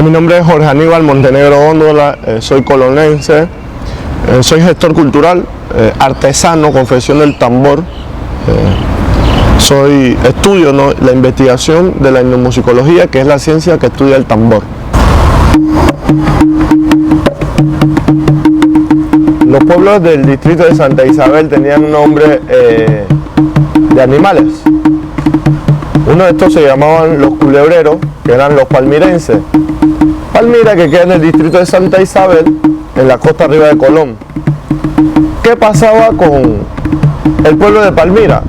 Mi nombre es Jorge Aníbal Montenegro Góndola, soy colonense, soy gestor cultural, artesano, confección del tambor, estudio la investigación de la etnomusicología, que es la ciencia que estudia el tambor. Los pueblos del distrito de Santa Isabel tenían nombre de animales. Uno de estos se llamaban los culebreros, que eran los palmirenses. Palmira, que queda en el distrito de Santa Isabel, en la costa arriba de Colón. ¿Qué pasaba con el pueblo de Palmira?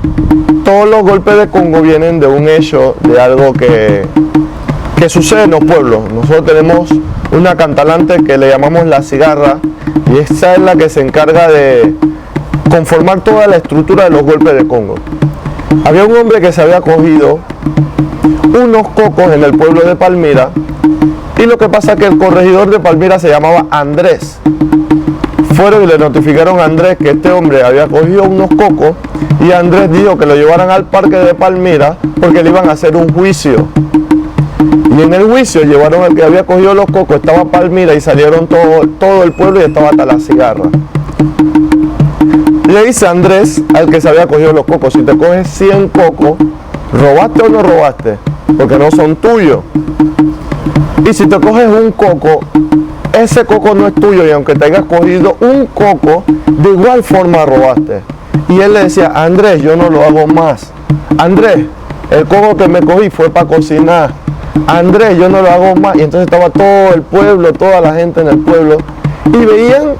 Todos los golpes de Congo vienen de un hecho, de algo que sucede en los pueblos. Nosotros tenemos una cantalante que le llamamos la cigarra, y esa es la que se encarga de conformar toda la estructura de los golpes de Congo. Había un hombre que se había cogido unos cocos en el pueblo de Palmira, y lo que pasa es que el corregidor de Palmira se llamaba Andrés. Fueron y le notificaron a Andrés que este hombre había cogido unos cocos, y Andrés dijo que lo llevaran al parque de Palmira porque le iban a hacer un juicio. Y en el juicio llevaron al que había cogido los cocos, estaba Palmira, y salieron todo el pueblo y estaba hasta la cigarra. Le dice Andrés al que se había cogido los cocos: si te coges 100 cocos, ¿robaste o no robaste? Porque no son tuyos. Y si te coges un coco, ese coco no es tuyo, y aunque te hayas cogido un coco, de igual forma robaste. Y él le decía: Andrés, yo no lo hago más. Andrés, el coco que me cogí fue para cocinar. Andrés, yo no lo hago más. Y entonces estaba todo el pueblo, toda la gente en el pueblo, y veían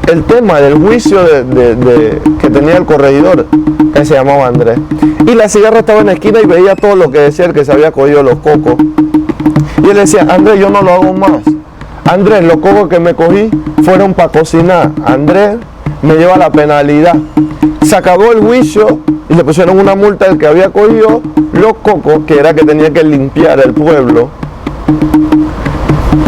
el tema del juicio que tenía el corregidor, que se llamaba Andrés. Y la cigarra estaba en la esquina y veía todo lo que decía el que se había cogido los cocos. Y él decía: Andrés, yo no lo hago más. Andrés, los cocos que me cogí fueron para cocinar. Andrés me lleva la penalidad. Se acabó el juicio y le pusieron una multa al que había cogido los cocos, que era que tenía que limpiar el pueblo.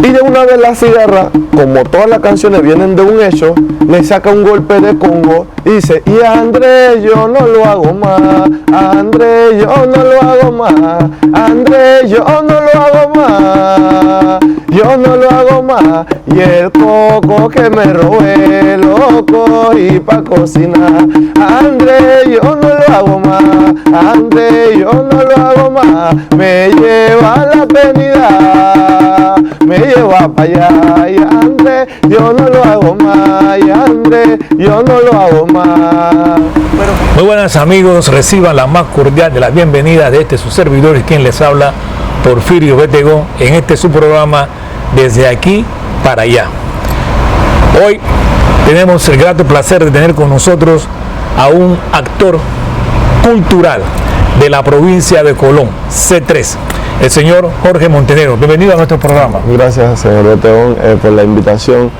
Y de una vez la cigarra, como todas las canciones vienen de un hecho, le saca un golpe de Congo y dice: y Andrés, yo no lo hago más. Andrés, yo no lo hago más. Andrés, yo no lo hago más. Yo no lo hago más. Y el coco que me robé lo cogí para cocinar. Andrés, yo no lo hago más. Andrés, yo no lo hago más. Me lleva la penalidad, me lleva para allá. Y Andrés, yo no lo hago más. Y Andrés, yo no lo hago más. Muy buenas amigos, reciban la más cordial de las bienvenidas de este su servidor, y quien les habla, Porfirio Betegón, en este su programa Desde Aquí para Allá. Hoy tenemos el grato placer de tener con nosotros a un actor cultural de la provincia de Colón, C3, el señor Jorge Montenegro. Bienvenido a nuestro programa. Gracias, señor Betegón, por la invitación.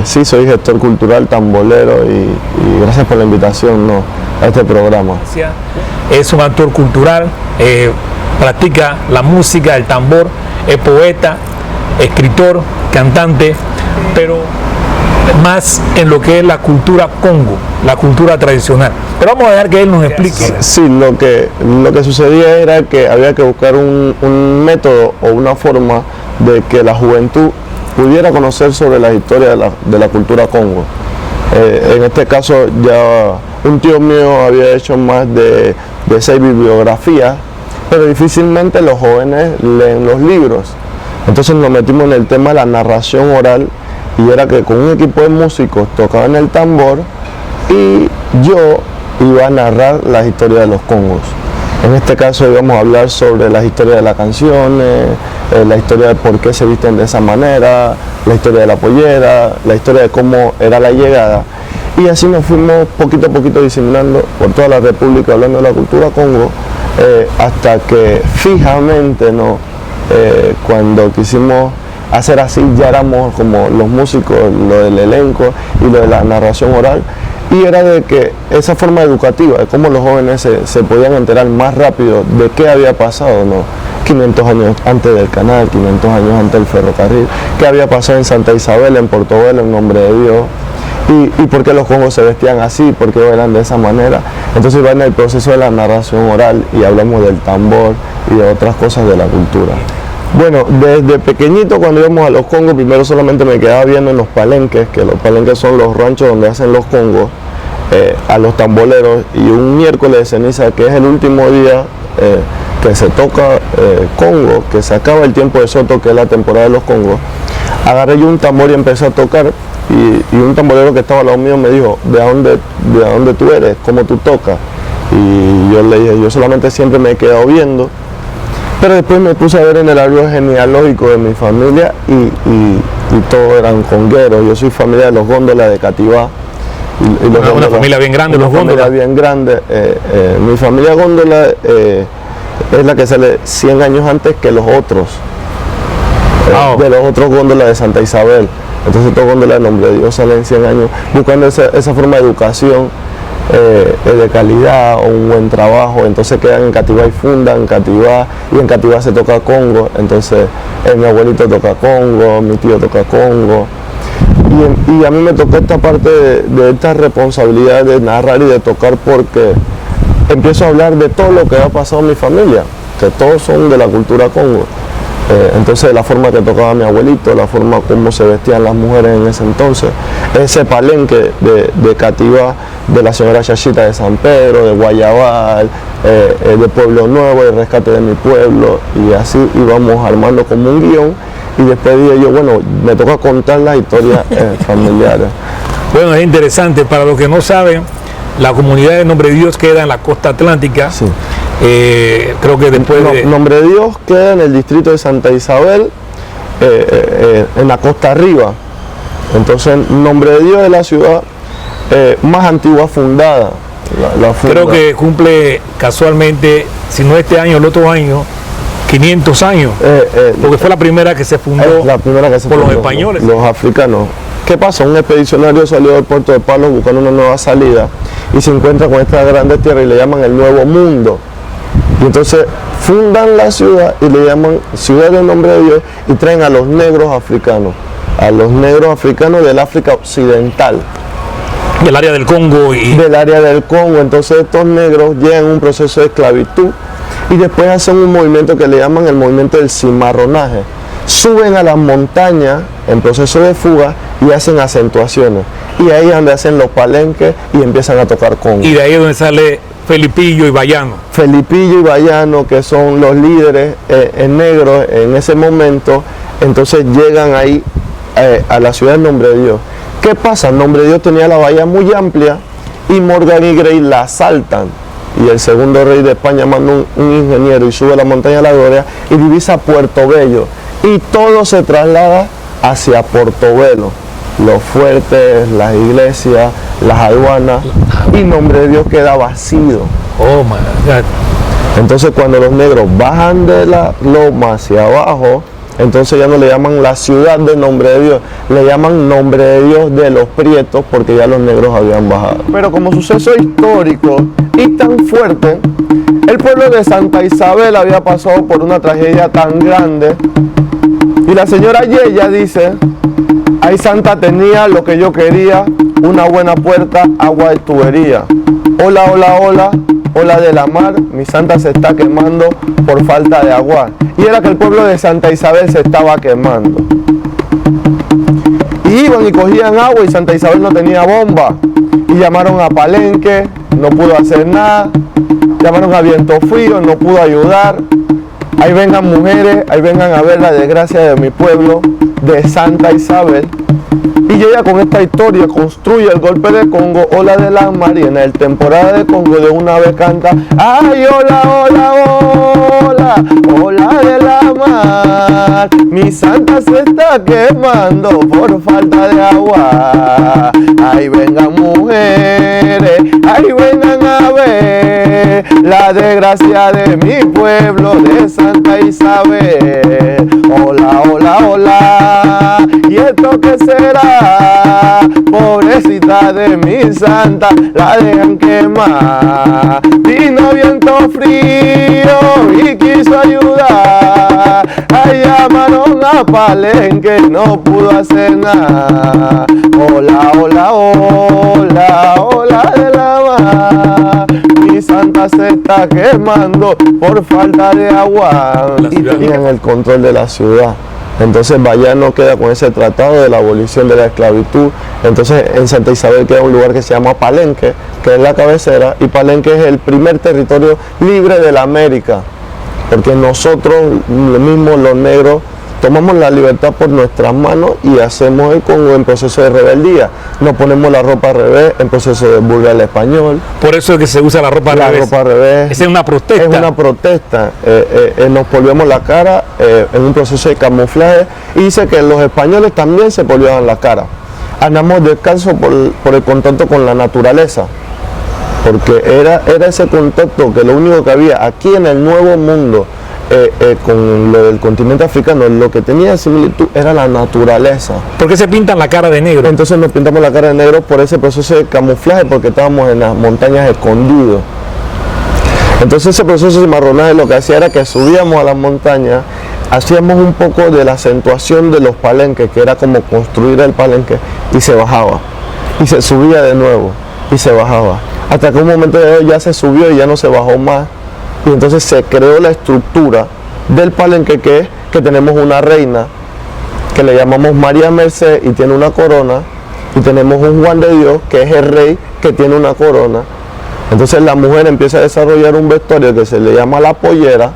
Sí, soy gestor cultural, tambolero, y gracias por la invitación a este programa. Es un actor cultural, practica la música, el tambor, es poeta, escritor, cantante, pero más en lo que es la cultura Congo, la cultura tradicional. Pero vamos a dejar que él nos explique. Sí, lo que sucedía era que había que buscar un método o una forma de que la juventud pudiera conocer sobre la historia de la cultura Congo. En este caso, ya un tío mío había hecho más de 6 bibliografías, pero difícilmente los jóvenes leen los libros. Entonces nos metimos en el tema de la narración oral, y era que con un equipo de músicos tocaban el tambor y yo iba a narrar las historias de los congos. En este caso íbamos a hablar sobre las historias de las canciones, la historia de por qué se visten de esa manera, la historia de la pollera, la historia de cómo era la llegada. Y así nos fuimos poquito a poquito diseminando por toda la República, hablando de la cultura Congo, hasta que fijamente cuando quisimos hacer así, ya éramos como los músicos, lo del elenco y lo de la narración oral. Y era de que esa forma educativa, de cómo los jóvenes se podían enterar más rápido de qué había pasado, 500 años antes del canal, 500 años antes del ferrocarril, qué había pasado en Santa Isabel, en Portobelo, en Nombre de Dios, y por qué los congos se vestían así, por qué bailan de esa manera. Entonces va en el proceso de la narración oral y hablamos del tambor y de otras cosas de la cultura. Bueno, desde pequeñito cuando íbamos a los congos, primero solamente me quedaba viendo en los palenques, que los palenques son los ranchos donde hacen los congos, a los tamboleros, y un miércoles de ceniza, que es el último día que se toca congo, que se acaba el tiempo de soto, que es la temporada de los congos, agarré yo un tambor y empecé a tocar, y un tamborero que estaba al lado mío me dijo, ¿de dónde tú eres? ¿Cómo tú tocas? Y yo le dije, yo solamente siempre me he quedado viendo, pero después me puse a ver en el árbol genealógico de mi familia y todos eran congueros. Yo soy familia de los góndolas de Cativá. Una familia bien grande, los góndolas. Una familia bien grande. Mi familia góndola es la que sale 100 años antes que los otros. De los otros góndolas de Santa Isabel. Entonces estos góndolas de Nombre de Dios salen 100 años buscando esa forma de educación de calidad o un buen trabajo. Entonces quedan en Cativá y fundan en Cativá, y en Cativá se toca congo. Entonces mi abuelito toca congo, mi tío toca congo. Y a mí me tocó esta parte de esta responsabilidad de narrar y de tocar, porque empiezo a hablar de todo lo que ha pasado en mi familia, que todos son de la cultura congo. Entonces la forma que tocaba mi abuelito, la forma como se vestían las mujeres en ese entonces, ese palenque de Cativá, de la señora Chachita de San Pedro, de Guayabal, de Pueblo Nuevo, de Rescate de mi Pueblo, y así íbamos armando como un guión, y después dije yo, bueno, me toca contar las historias familiares. Bueno, es interesante, para los que no saben, la comunidad de Nombre de Dios queda en la costa atlántica. Sí. Creo que después de... Nombre de Dios queda en el distrito de Santa Isabel, en la costa arriba. Entonces, Nombre de Dios es la ciudad más antigua fundada. Creo que cumple casualmente, si no este año, el otro año, 500 años, porque fue la primera que se fundó por los españoles. Los africanos. ¿Qué pasa? Un expedicionario salió del puerto de Palos buscando una nueva salida y se encuentra con esta grande tierra y le llaman el Nuevo Mundo. Y entonces fundan la ciudad y le llaman Ciudad del Nombre de Dios, y traen a los negros africanos del África Occidental. Del área del Congo. Del área del Congo. Entonces estos negros llegan a un proceso de esclavitud y después hacen un movimiento que le llaman el movimiento del cimarronaje. Suben a las montañas en proceso de fuga y hacen acentuaciones. Y ahí es donde hacen los palenques y empiezan a tocar congo. Y de ahí es donde sale Felipillo y Bayano. Felipillo y Bayano, que son los líderes negros en ese momento. Entonces llegan ahí a la ciudad de Nombre de Dios. ¿Qué pasa? Nombre de Dios tenía la bahía muy amplia y Morgan y Gray la asaltan. Y el segundo rey de España manda un ingeniero y sube la montaña de la Gloria y divisa Puerto Bello. Y todo se traslada hacia Portobelo. Los fuertes, las iglesias, las aduanas, y Nombre de Dios queda vacío. Oh my God. Entonces cuando los negros bajan de la loma hacia abajo, entonces ya no le llaman la ciudad de Nombre de Dios, le llaman Nombre de Dios de los Prietos, porque ya los negros habían bajado. Pero como suceso histórico y tan fuerte, el pueblo de Santa Isabel había pasado por una tragedia tan grande, y la señora Yeya dice: ahí Santa tenía lo que yo quería, una buena puerta, agua de tubería. Hola, hola, hola, hola de la mar, mi Santa se está quemando por falta de agua. Y era que el pueblo de Santa Isabel se estaba quemando. Y iban y cogían agua y Santa Isabel no tenía bomba. Y llamaron a Palenque, no pudo hacer nada. Llamaron a Viento Frío, no pudo ayudar. Ahí vengan mujeres, ahí vengan a ver la desgracia de mi pueblo, de Santa Isabel. Y ella con esta historia construye el golpe de Congo, Ola de la Mar, y en el temporada de Congo de una vez canta: ay, hola, hola, hola, ola de la mar, mi Santa se está quemando por falta de agua. Ahí vengan mujeres, ahí vengan a ver la desgracia de mi pueblo, de Santa Isabel. Hola, hola, hola, ¿y esto qué será? Pobrecita de mi Santa, la dejan quemar. Vino viento frío y quiso ayudar. Ahí llamaron a Palenque, no pudo hacer nada. Hola, hola, hola, hola de la mar, mi Santa ciudad se está quemando por falta de agua. Y tenían el control de la ciudad. Entonces Bayano queda con ese tratado de la abolición de la esclavitud. Entonces en Santa Isabel queda un lugar que se llama Palenque, que es la cabecera, y Palenque es el primer territorio libre de la América, porque nosotros mismos los negros tomamos la libertad por nuestras manos y hacemos el Congo en proceso de rebeldía. Nos ponemos la ropa al revés en proceso de burla al español. Por eso es que se usa la ropa al revés. La ropa al revés. Esa es una protesta. Es una protesta. Nos polveamos la cara en un proceso de camuflaje, y dice que los españoles también se polveaban la cara. Andamos descalzos por el contacto con la naturaleza, porque era ese contacto que lo único que había aquí en el Nuevo Mundo, con lo del continente africano, lo que tenía similitud era la naturaleza. ¿Por qué se pintan la cara de negro? Entonces nos pintamos la cara de negro por ese proceso de camuflaje, porque estábamos en las montañas escondidos. Entonces ese proceso de cimarronaje lo que hacía era que subíamos a las montañas, hacíamos un poco de la acentuación de los palenques, que era como construir el palenque, y se bajaba, y se subía de nuevo, y se bajaba, hasta que un momento ya se subió y ya no se bajó más. Y entonces se creó la estructura del palenque, que es que tenemos una reina que le llamamos María Merced y tiene una corona, y tenemos un Juan de Dios que es el rey que tiene una corona. Entonces la mujer empieza a desarrollar un vestuario que se le llama la pollera,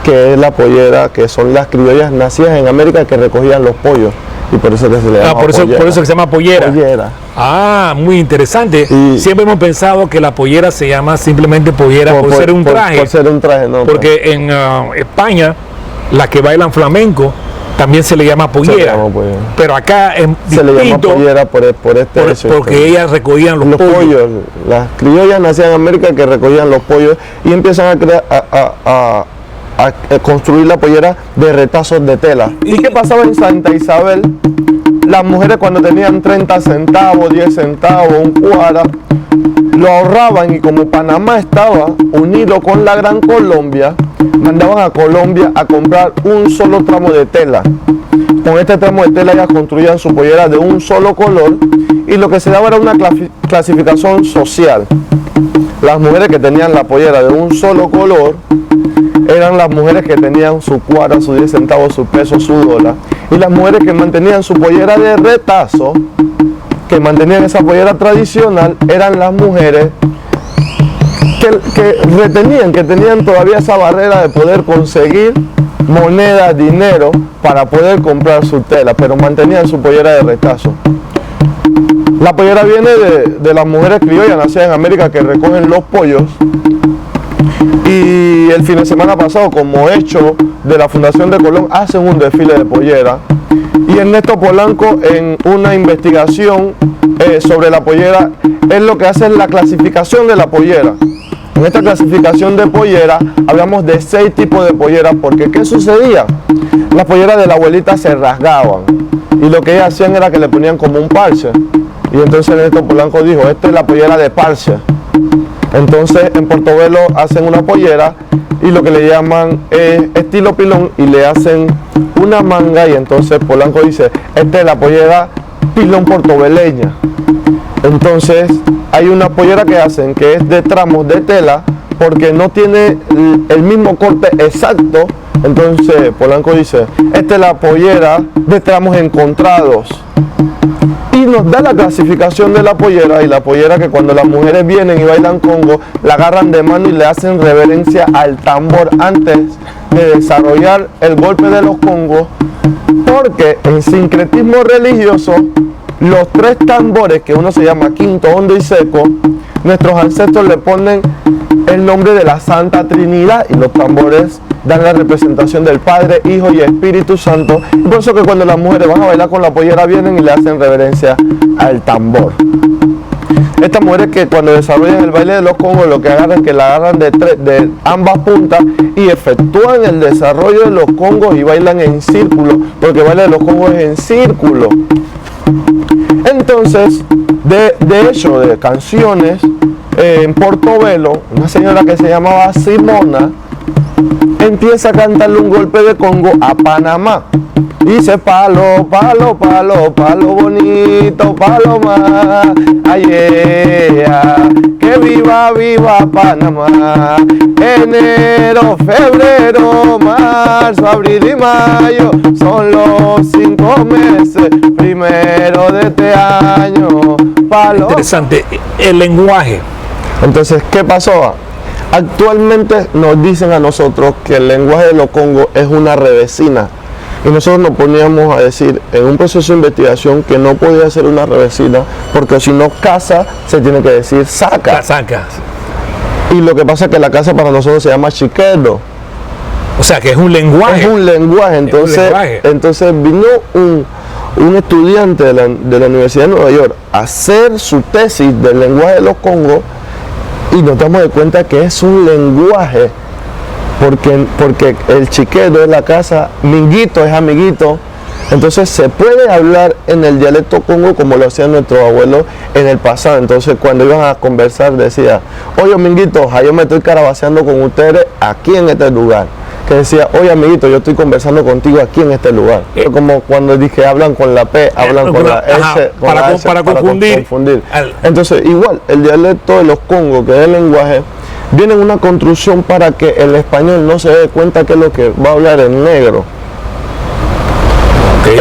que es la pollera, que son las criollas nacidas en América que recogían los pollos, y por eso que se le llama por eso que se llama pollera. Pollera. Ah, muy interesante. Y siempre hemos pensado que la pollera se llama simplemente pollera por ser un traje. Por ser un traje, no. Porque en España, las que bailan flamenco también se le llama pollera. Pero acá es se le llama pollera por porque ellas recogían los pollos. Las criollas nacidas en América que recogían los pollos, y empiezan a crear, a construir la pollera de retazos de tela. ¿Y qué pasaba en Santa Isabel? Las mujeres, cuando tenían 30 centavos, 10 centavos, un cuara, lo ahorraban, y como Panamá estaba unido con la Gran Colombia, mandaban a Colombia a comprar un solo tramo de tela. Con este tramo de tela ellas construían su pollera de un solo color, y lo que se daba era una clasificación social. Las mujeres que tenían la pollera de un solo color eran las mujeres que tenían su cuara, sus 10 centavos, su peso, su dólar. Y las mujeres que mantenían su pollera de retazo, que mantenían esa pollera tradicional, eran las mujeres que retenían, que tenían todavía esa barrera de poder conseguir moneda, dinero, para poder comprar su tela, pero mantenían su pollera de retazo. La pollera viene de las mujeres criollas nacidas en América que recogen los pollos. Y el fin de semana pasado, como hecho de la Fundación de Colón, hacen un desfile de pollera. Y Ernesto Polanco, en una investigación sobre la pollera, es lo que hace es la clasificación de la pollera. En esta clasificación de pollera hablamos de 6 tipos de pollera, porque ¿qué sucedía? Las polleras de la abuelita se rasgaban, y lo que ellas hacían era que le ponían como un parche. Y entonces Ernesto Polanco dijo, esta es la pollera de parche. Entonces en Portobelo hacen una pollera, y lo que le llaman estilo pilón, y le hacen una manga, y entonces Polanco dice, esta es la pollera pilón portobeleña. Entonces hay una pollera que hacen que es de tramos de tela, porque no tiene el mismo corte exacto. Entonces Polanco dice, esta es la pollera de tramos encontrados, y nos da la clasificación de la pollera. Y la pollera, que cuando las mujeres vienen y bailan congo, la agarran de mano y le hacen reverencia al tambor antes de desarrollar el golpe de los congos, porque en sincretismo religioso, los 3 tambores, que uno se llama quinto, hondo y seco, nuestros ancestros le ponen el nombre de la Santa Trinidad, y los tambores dan la representación del Padre, Hijo y Espíritu Santo. Y por eso que cuando las mujeres van a bailar con la pollera, vienen y le hacen reverencia al tambor. Estas mujeres que cuando desarrollan el baile de los congos, lo que agarran es que la agarran de ambas puntas y efectúan el desarrollo de los congos y bailan en círculo, porque el baile de los congos es en círculo. Entonces, de hecho, de canciones, en Portobelo, una señora que se llamaba Simona empieza a cantarle un golpe de congo a Panamá. Dice palo, palo, palo, palo bonito, paloma, ayea, que viva, viva Panamá. Enero, febrero, marzo, abril y mayo son los 5 meses primero de este año. Palo. Interesante, el lenguaje. Entonces, ¿qué pasó? Actualmente nos dicen a nosotros que el lenguaje de los congos es una revesina. Y nosotros nos poníamos a decir en un proceso de investigación que no podía ser una revesina, porque si no casa, se tiene que decir saca. La sacas. Y lo que pasa es que la casa para nosotros se llama chiquero. O sea que es un lenguaje. Es un lenguaje. Entonces vino un estudiante de la Universidad de Nueva York a hacer su tesis del lenguaje de los congos y nos damos de cuenta que es un lenguaje. Porque el chiquero es la casa, minguito es amiguito, entonces se puede hablar en el dialecto congo como lo hacían nuestros abuelos en el pasado. Entonces cuando iban a conversar decía, oye minguito, yo me estoy carabaceando con ustedes aquí en este lugar. Que decía, oye amiguito, yo estoy conversando contigo aquí en este lugar. Como cuando dije, hablan con la P, hablan con la S, para confundir. Entonces igual, el dialecto de los congos, que es el lenguaje, viene en una construcción para que el español no se dé cuenta que es lo que va a hablar el negro.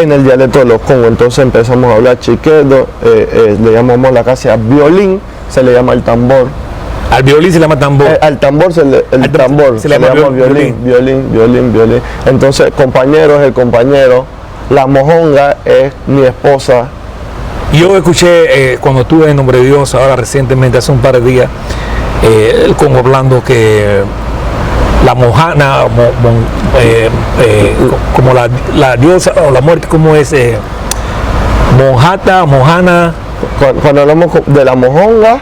En el dialecto de los congos. Entonces empezamos a hablar chiquedo, le llamamos la casa violín, se le llama el tambor. Al violín se le llama tambor. Al tambor se le llama violín. Entonces compañero es el compañero, la mojonga es mi esposa. Yo escuché cuando estuve en Nombre de Dios, ahora recientemente, hace un par de días, el Congo hablando que la mojana, como la diosa o la muerte, como es monjata, mojana. Cuando hablamos de la mojonga,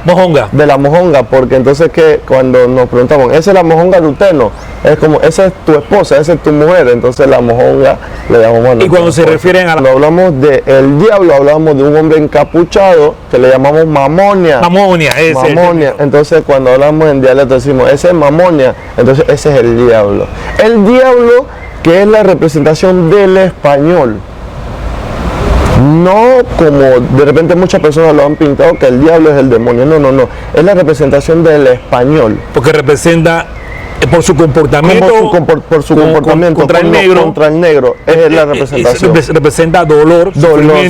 de la mojonga, porque entonces que cuando nos preguntamos, ¿esa es la mojonga de usted? No, es como, esa es tu esposa, esa es tu mujer, entonces la mojonga le llamamos. Y cuando se refieren a cuando hablamos del diablo, hablamos de un hombre encapuchado que le llamamos mamonia. Mamonia. Entonces cuando hablamos en dialecto decimos, ese es mamonia, entonces ese es el diablo. El diablo que es la representación del español. No como de repente muchas personas lo han pintado que el diablo es el demonio. No. Es la representación del español. Porque representa por su comportamiento. Por su comportamiento contra el negro. Es la representación. Representa dolor,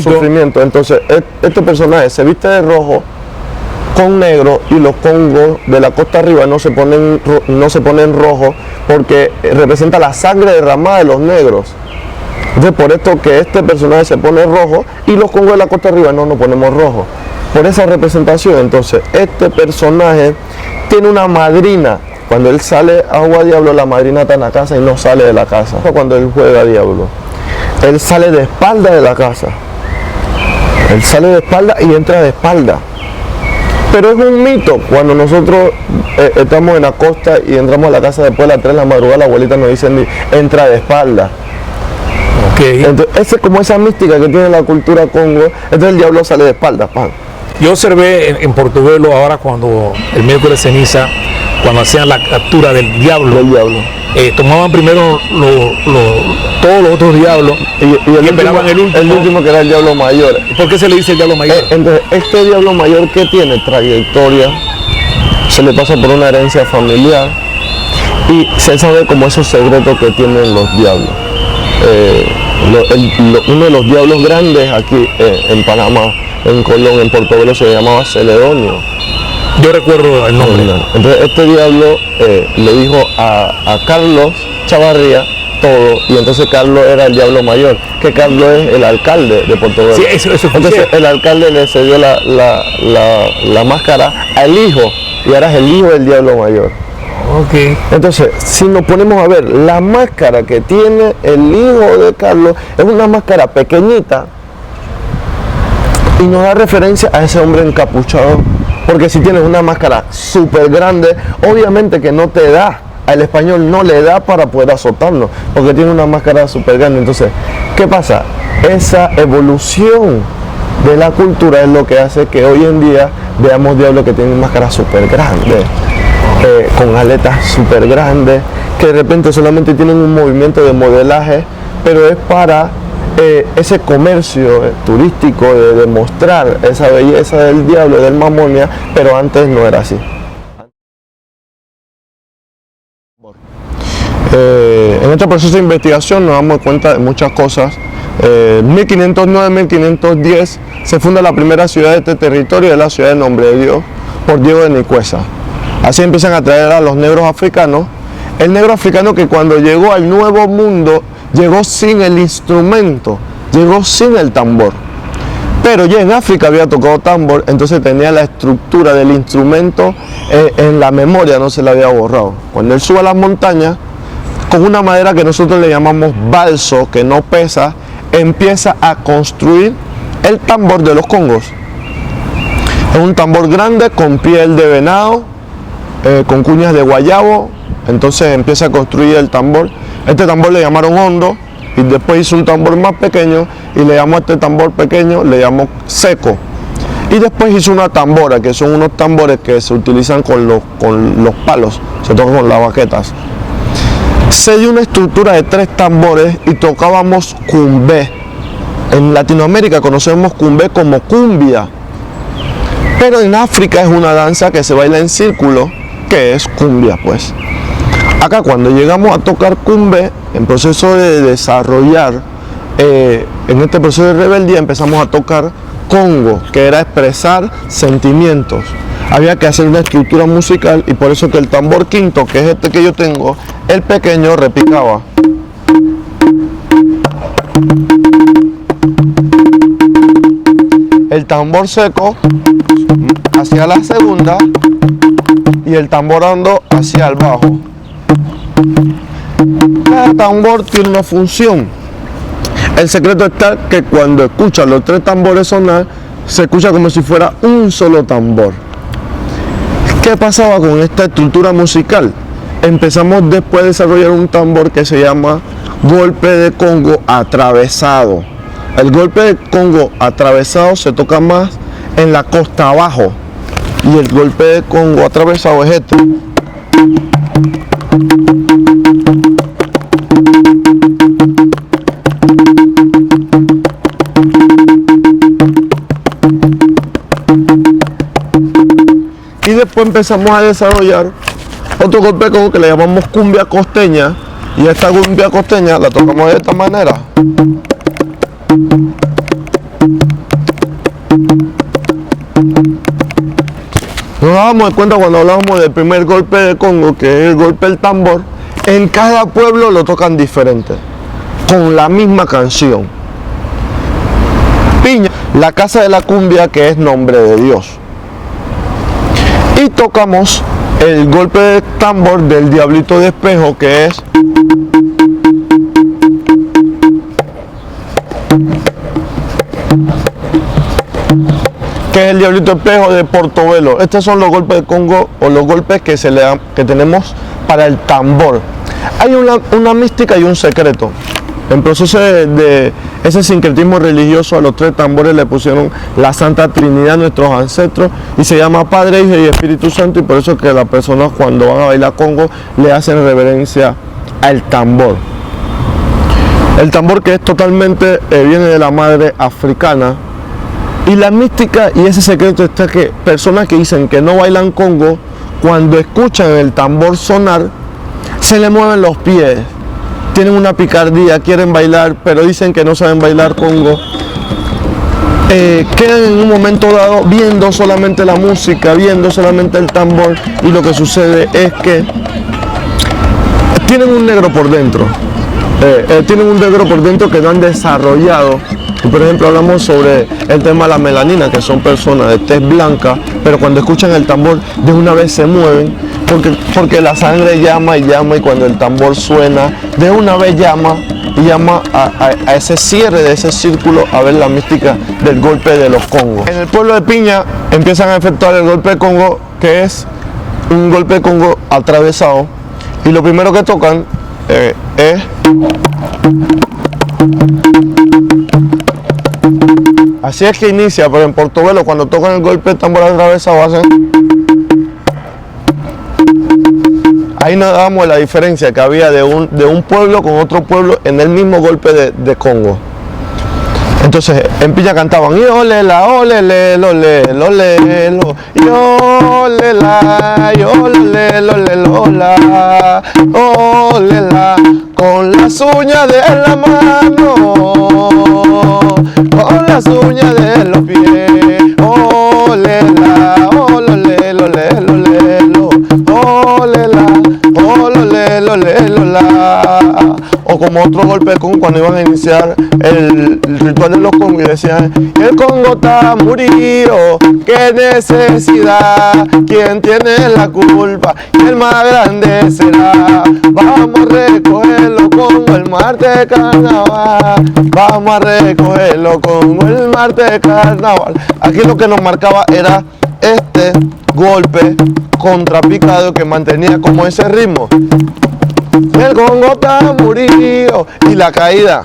sufrimiento. Entonces, este personaje se viste de rojo con negro y los congos de la costa arriba no se ponen rojo porque representa la sangre derramada de los negros. Entonces por esto que este personaje se pone rojo y los congos de la costa arriba no nos ponemos rojo. Por esa representación, entonces, este personaje tiene una madrina. Cuando él sale a jugar diablo, la madrina está en la casa y no sale de la casa. Cuando él juega diablo, él sale de espalda de la casa. Él sale de espalda y entra de espalda. Pero es un mito. Cuando nosotros estamos en la costa y entramos a la casa después de las 3 de la madrugada, la abuelita nos dice, entra de espalda. Entonces, es como esa mística que tiene la cultura congo. Entonces el diablo sale de espaldas. Yo observé en Portobelo ahora cuando el miércoles ceniza, cuando hacían la captura del diablo, tomaban primero todos los otros diablos y esperaban el último que era el diablo mayor. ¿Por qué se le dice el diablo mayor? Entonces este diablo mayor que tiene trayectoria, se le pasa por una herencia familiar y se sabe como esos secretos que tienen los diablos. Uno de los diablos grandes aquí en Panamá, en Colón, en Portobelo, se llamaba Celedonio. Yo recuerdo el nombre. Entonces este diablo le dijo a Carlos Chavarría todo, y entonces Carlos era el diablo mayor, que Carlos es el alcalde de Portobelo. Sí, eso entonces el alcalde le cedió la máscara al hijo, y ahora es el hijo del diablo mayor. Entonces, si nos ponemos a ver, la máscara que tiene el hijo de Carlos es una máscara pequeñita y nos da referencia a ese hombre encapuchado, porque si tienes una máscara súper grande, obviamente que no te da, al español no le da para poder azotarnos, porque tiene una máscara súper grande. Entonces, ¿qué pasa? Esa evolución de la cultura es lo que hace que hoy en día veamos diablos que tienen máscaras súper grandes, con aletas súper grandes, que de repente solamente tienen un movimiento de modelaje, pero es para ese comercio turístico de demostrar esa belleza del diablo, del Mamonia, pero antes no era así. En este proceso de investigación nos damos cuenta de muchas cosas. 1509-1510 se funda la primera ciudad de este territorio, es la ciudad de Nombre de Dios, por Diego de Nicuesa. Así empiezan a traer a los negros africanos. El negro africano que cuando llegó al Nuevo Mundo llegó sin el instrumento, llegó sin el tambor. Pero ya en África había tocado tambor, entonces tenía la estructura del instrumento en la memoria, no se la había borrado. Cuando él sube a las montañas, con una madera que nosotros le llamamos balso, que no pesa, empieza a construir el tambor de los congos. Es un tambor grande con piel de venado, con cuñas de guayabo. Entonces empieza a construir el tambor. Este tambor le llamaron hondo y después hizo un tambor más pequeño y le llamó a este tambor pequeño, le llamó seco. Y después hizo una tambora, que son unos tambores que se utilizan con los palos, se tocan con las baquetas. Se dio una estructura de 3 tambores y tocábamos cumbé. En Latinoamérica conocemos cumbé como cumbia, pero en África es una danza que se baila en círculo, que es cumbia pues. Acá cuando llegamos a tocar cumbé, en proceso de desarrollar, en este proceso de rebeldía empezamos a tocar congo, que era expresar sentimientos. Había que hacer una estructura musical y por eso que el tambor quinto, que es este que yo tengo, el pequeño repicaba. El tambor seco hacia la segunda y el tambor hondo hacia el bajo. Cada tambor tiene una función. El secreto está que cuando escuchan los 3 tambores sonar, se escucha como si fuera un solo tambor. ¿Qué pasaba con esta estructura musical? Empezamos después a desarrollar un tambor que se llama golpe de congo atravesado. El golpe de congo atravesado se toca más en la costa abajo y el golpe de congo atravesado es este. Y después empezamos a desarrollar otro golpe de congo que le llamamos cumbia costeña, y esta cumbia costeña la tocamos de esta manera. Nos dábamos cuenta cuando hablábamos del primer golpe de congo, que es el golpe del tambor, en cada pueblo lo tocan diferente, con la misma canción. Piña, la casa de la cumbia, que es Nombre de Dios. Y tocamos el golpe de tambor del Diablito de Espejo, que es el Diablito de Espejo de Portobelo. Estos son los golpes de congo o los golpes que tenemos para el tambor. Hay una mística y un secreto. En proceso de ese sincretismo religioso, a los 3 tambores le pusieron la Santa Trinidad, nuestros ancestros, y se llama Padre, Hijo y Espíritu Santo, y por eso es que las personas cuando van a bailar congo le hacen reverencia al tambor. El tambor, que es totalmente, viene de la madre africana, y la mística y ese secreto está que personas que dicen que no bailan congo, cuando escuchan el tambor sonar, se le mueven los pies. Tienen una picardía, quieren bailar, pero dicen que no saben bailar congo. Quedan en un momento dado viendo solamente la música, viendo solamente el tambor, y lo que sucede es que tienen un negro por dentro. Tienen un negro por dentro que no han desarrollado. Por ejemplo, hablamos sobre el tema de la melanina, que son personas de tez blanca, pero cuando escuchan el tambor de una vez se mueven, porque la sangre llama y llama, y cuando el tambor suena, de una vez llama y llama a ese cierre de ese círculo, a ver la mística del golpe de los congos. En el pueblo de Piña empiezan a efectuar el golpe de congo, que es un golpe de congo atravesado, y lo primero que tocan es así es que inicia, pero en Portobelo cuando tocan el golpe de tambor atravesado hacen. Ahí nos damos la diferencia que había de un pueblo con otro pueblo en el mismo golpe de Congo. Entonces en Piña cantaban y olela, olele, lole, lole, lo, y olela, y olele, lole, lola, olela, con las uñas de la mano, con las uñas de los pies, olela, olole, lole, lole, lo, olela, olole, lole, lola. O como otro golpe de Congo cuando iban a iniciar el ritual de los Congos y decían: el Congo está murido, qué necesidad, quién tiene la culpa, y el más grande será. Vamos a recogerlo Congo el martes de carnaval, vamos a recogerlo Congo el martes de carnaval. Aquí lo que nos marcaba era este golpe contrapicado que mantenía como ese ritmo. El Congo está murido y la caída.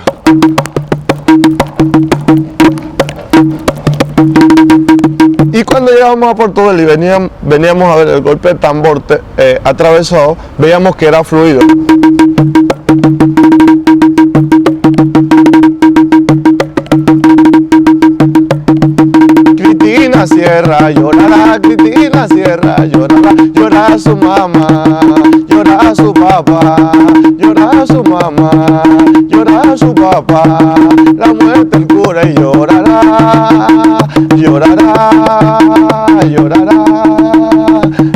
Y cuando llegamos a Puerto Velo y veníamos a ver el golpe de tambor atravesado, veíamos que era fluido. Cristina Sierra llorará, Cristina Sierra llorará, llora su mamá, llora su papá, llora su mamá, llora su papá, la muerte el cura y llorará, llorará, llorará,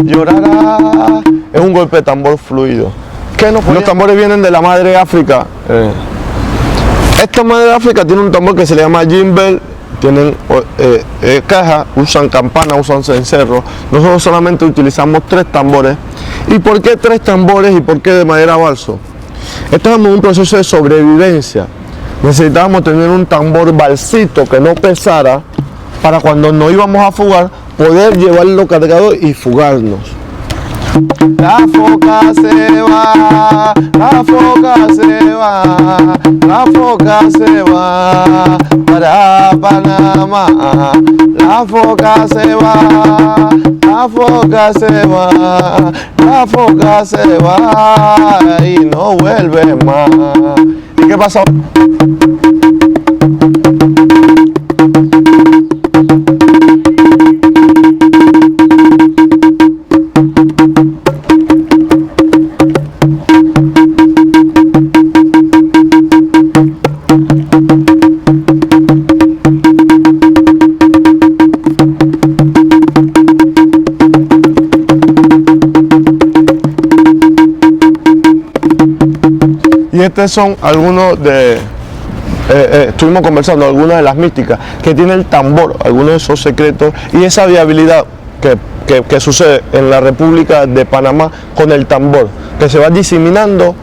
llorará. Es un golpe de tambor fluido. Los tambores vienen de la madre África. Esta madre África tiene un tambor que se le llama gimbal. Tienen caja, usan campana, usan cencerro. Nosotros solamente utilizamos 3 tambores. ¿Y por qué 3 tambores y por qué de madera balso? Estábamos en un proceso de sobrevivencia. Necesitábamos tener un tambor balsito que no pesara para cuando nos íbamos a fugar poder llevarlo cargado y fugarnos. La foca se va, la foca se va, la foca se va para Panamá. La foca se va, la foca se va, la foca se va y no vuelve más. ¿Y qué pasó? Y estos son algunos de, estuvimos conversando, algunas de las místicas que tiene el tambor, algunos de esos secretos y esa viabilidad que sucede en la República de Panamá con el tambor, que se va diseminando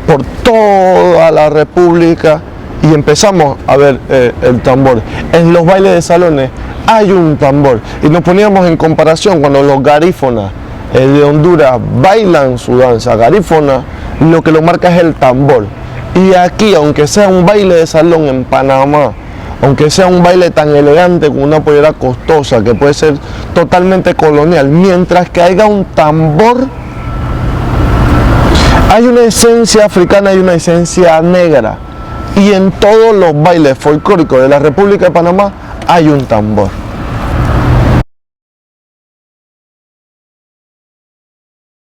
por toda la República y empezamos a ver el tambor. En los bailes de salones hay un tambor y nos poníamos en comparación cuando los garífonas de Honduras bailan su danza garífona, lo que lo marca es el tambor. Y aquí, aunque sea un baile de salón en Panamá, aunque sea un baile tan elegante con una pollera costosa que puede ser totalmente colonial, mientras que haya un tambor, hay una esencia africana, hay una esencia negra. Y en todos los bailes folclóricos de la República de Panamá hay un tambor.